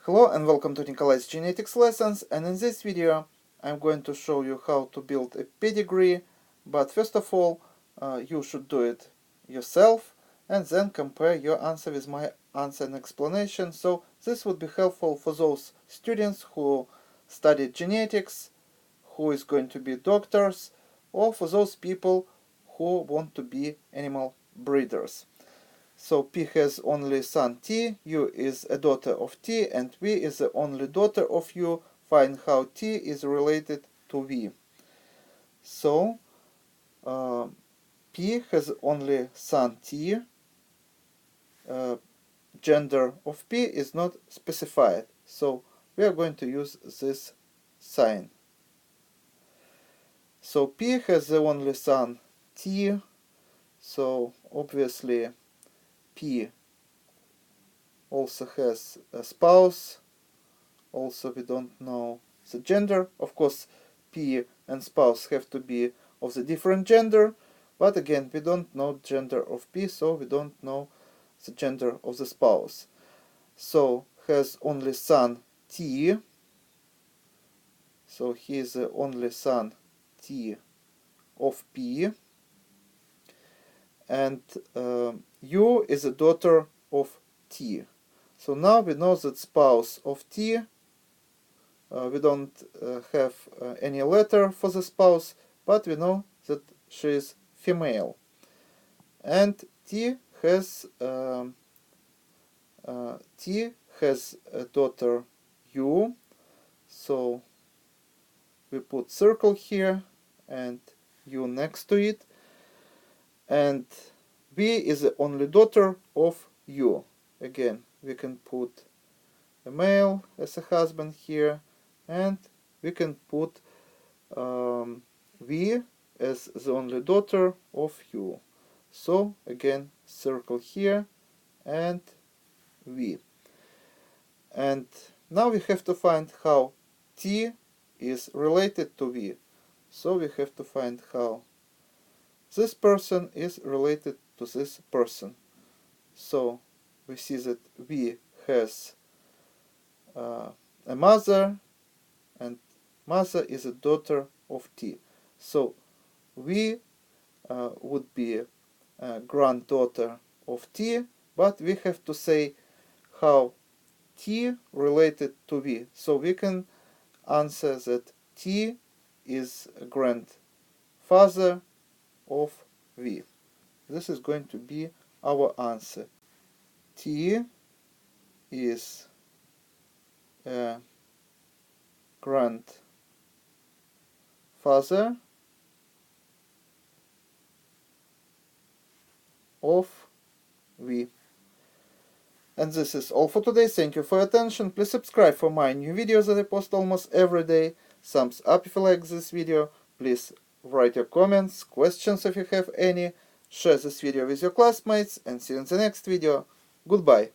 Hello and welcome to Nikolai's genetics lessons, and in this video I'm going to show you how to build a pedigree, but first of all you should do it yourself and then compare your answer with my answer and explanation. So this would be helpful for those students who studied genetics, who is going to be doctors, or for those people who want to be animal breeders. So P has only son T, U is a daughter of T, and V is the only daughter of U. Find how T is related to V. So P has only son T. Gender of P is not specified, so we are going to use this sign. So P has the only son T, so obviously P also has a spouse. Also, we don't know the gender. Of course, P and spouse have to be of the different gender, but again, we don't know gender of P, so we don't know the gender of the spouse. So has only son T, so he is the only son T of P, and U is a daughter of T. So now we know that spouse of T, we don't have any letter for the spouse, but we know that she is female. And T has a daughter U, so we put circle here and U next to it. And V is the only daughter of U. Again, we can put a male as a husband here, and we can put V as the only daughter of U. So again, circle here and V. And now we have to find how T is related to V. So we have to find how this person is related to this person. So we see that V has a mother, and mother is a daughter of T. So V would be a granddaughter of T, but we have to say how T related to V. So we can answer that T is a grandfather of V. This is going to be our answer. T is a grandfather of V. And this is all for today. Thank you for your attention. Please subscribe for my new videos that I post almost every day. Thumbs up if you like this video. Please write your comments, questions if you have any. Share this video with your classmates, and see you in the next video. Goodbye.